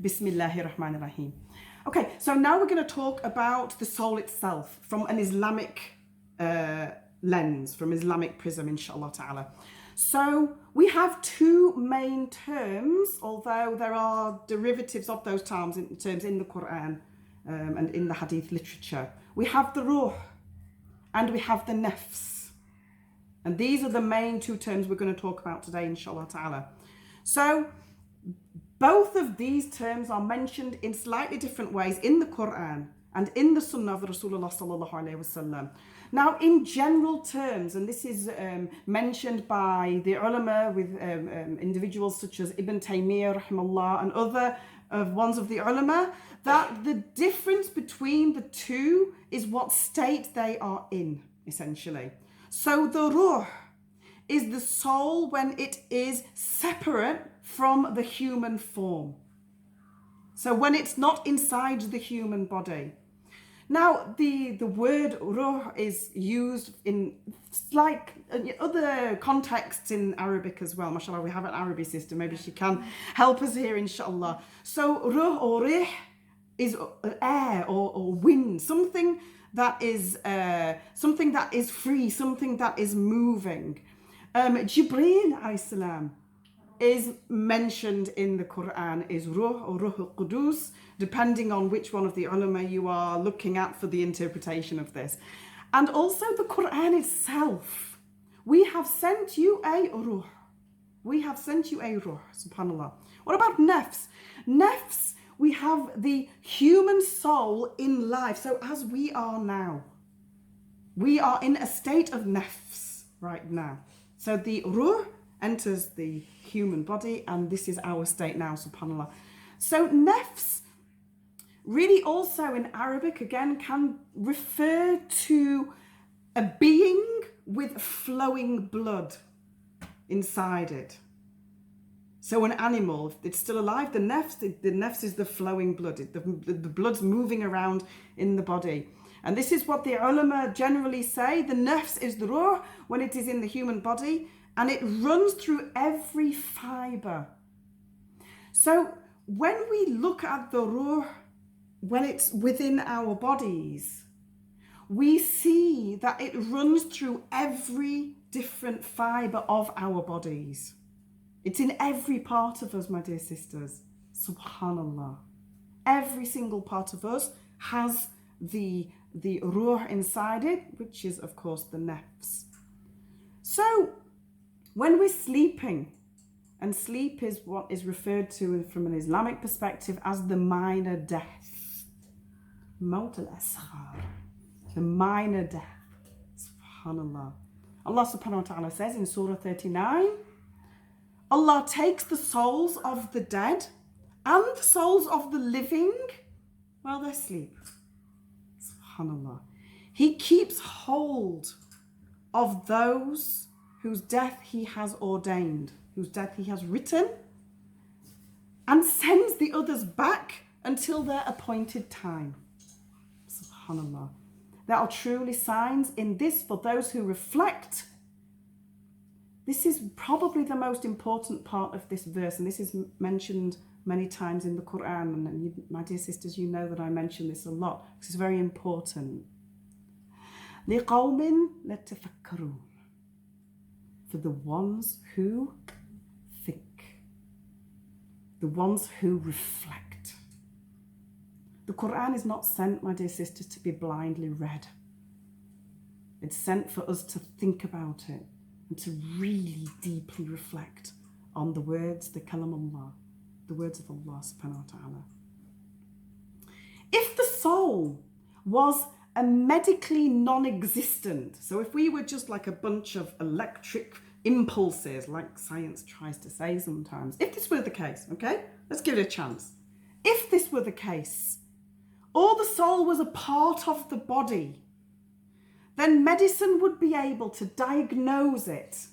Bismillahir Rahmanir Rahim. Okay, so now we're going to talk about the soul itself from an Islamic lens, from Islamic prism, inshallah ta'ala. So we have two main terms, although there are derivatives of those terms in the Quran and in the Hadith literature. We have the ruh and we have the nafs. And these are the main two terms we're going to talk about today, inshallah ta'ala. So both of these terms are mentioned in slightly different ways in the Quran and in the Sunnah of Rasulullah sallallahu alaihi wasallam. Now, in general terms, and this is mentioned by the ulama with individuals such as Ibn Taymiyyah rahimahullah and other ones of the ulama, that the difference between the two is what state they are in, essentially. So the ruh is the soul when it is separate from the human form. So when it's not inside the human body. Now, the word ruh is used in like other contexts in Arabic as well. MashaAllah, we have an Arabic sister. Maybe she can help us here, inshallah. So ruh or rih is air or wind, something that is free, something that is moving. Jibreel alayhi salam is mentioned in the Quran is ruh or ruh al-Qudus, depending on which one of the ulama you are looking at for the interpretation of this. And also the Quran itself. We have sent you a ruh. We have sent you a ruh, subhanallah. What about nafs? Nafs, we have the human soul in life. So as we are now, we are in a state of nafs right now. So the ruh enters the human body, and this is our state now, subhanallah. So nafs really also in Arabic, again, can refer to a being with flowing blood inside it. So an animal, if it's still alive, the nafs is the flowing blood. The blood's moving around in the body. And this is what the ulama generally say. The nafs is the ruh when it is in the human body, and it runs through every fiber. So when we look at the ruh, when it's within our bodies, we see that it runs through every different fiber of our bodies. It's in every part of us, my dear sisters. Subhanallah. Every single part of us has the ruh inside it, which is, of course, the nafs. So when we're sleeping, and sleep is what is referred to from an Islamic perspective as the minor death. Maut al-asghar. The minor death. Subhanallah. Allah subhanahu wa ta'ala says in Surah 39, Allah takes the souls of the dead and the souls of the living while they sleep. Subhanallah. He keeps hold of those whose death he has ordained, whose death he has written, and sends the others back until their appointed time. Subhanallah. There are truly signs in this for those who reflect. This is probably the most important part of this verse, and this is mentioned many times in the Quran. And you, my dear sisters, you know that I mention this a lot. This is very important. لِقَوْمٍ لَتَفَكَّرُونَ. For the ones who think, the ones who reflect. The Quran is not sent, my dear sisters, to be blindly read. It's sent for us to think about it and to really deeply reflect on the words, the kalam Allah, the words of Allah subhanahu wa ta'ala. If the soul was a medically non-existent, so if we were just like a bunch of electric impulses, like science tries to say sometimes, if this were the case, okay, let's give it a chance. If this were the case, or the soul was a part of the body, then medicine would be able to diagnose it,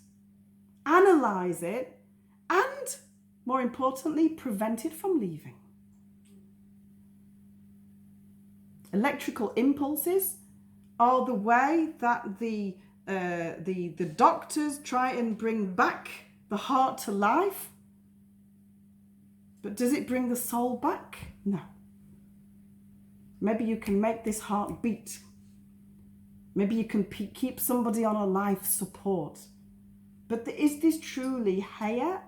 analyze it, and more importantly, prevent it from leaving. Electrical impulses are the way that the doctors try and bring back the heart to life. But does it bring the soul back? No. Maybe you can make this heart beat. Maybe you can keep somebody on a life support. But is this truly hayat?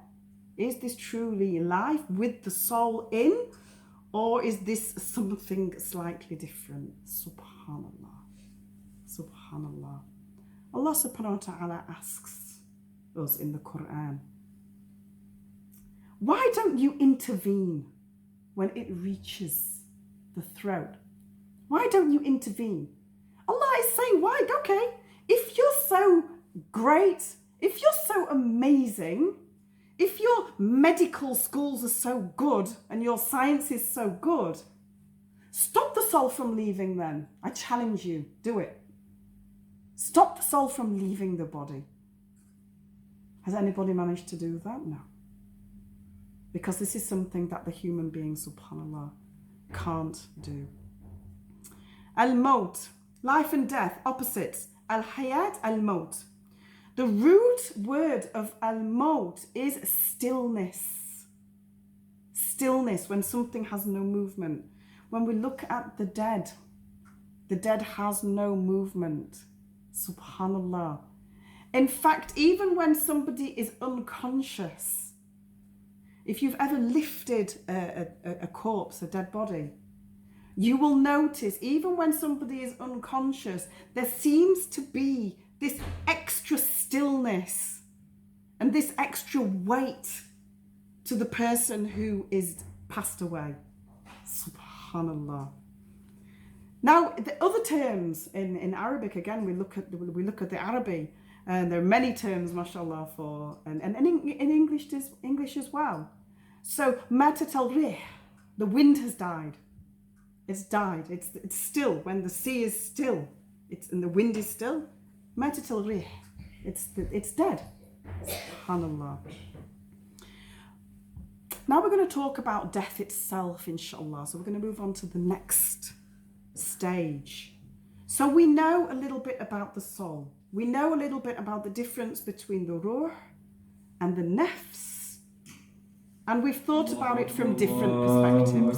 Is this truly life with the soul in? Or is this something slightly different? Subhanallah. Subhanallah. Allah subhanahu wa ta'ala asks us in the Quran, why don't you intervene when it reaches the throat? Why don't you intervene? Allah is saying, why? Okay, if you're so great, if you're so amazing, if your medical schools are so good and your science is so good, stop the soul from leaving then. I challenge you, do it. Stop the soul from leaving the body. Has anybody managed to do that? No. Because this is something that the human being, subhanAllah, can't do. Al-Maut, life and death, opposites. Al-Hayat, Al-Maut. The root word of Al-Maut is stillness. Stillness, when something has no movement. When we look at the dead has no movement. Subhanallah. In fact, even when somebody is unconscious, if you've ever lifted a corpse, a dead body, you will notice even when somebody is unconscious, there seems to be this extra stillness and this extra weight to the person who is passed away. Subhanallah. Now, the other terms in Arabic, again, we look at the Arabic, and there are many terms, mashallah, for and in English as well. So, matat al-rih, the wind has died. It's died. It's still. When the sea is still, and the wind is still. Matat al-rih, it's dead. Subhanallah. Now we're going to talk about death itself, inshallah. So we're going to move on to the next stage. So we know a little bit about the soul. We know a little bit about the difference between the ruh and the nafs. And we've thought about it from different perspectives.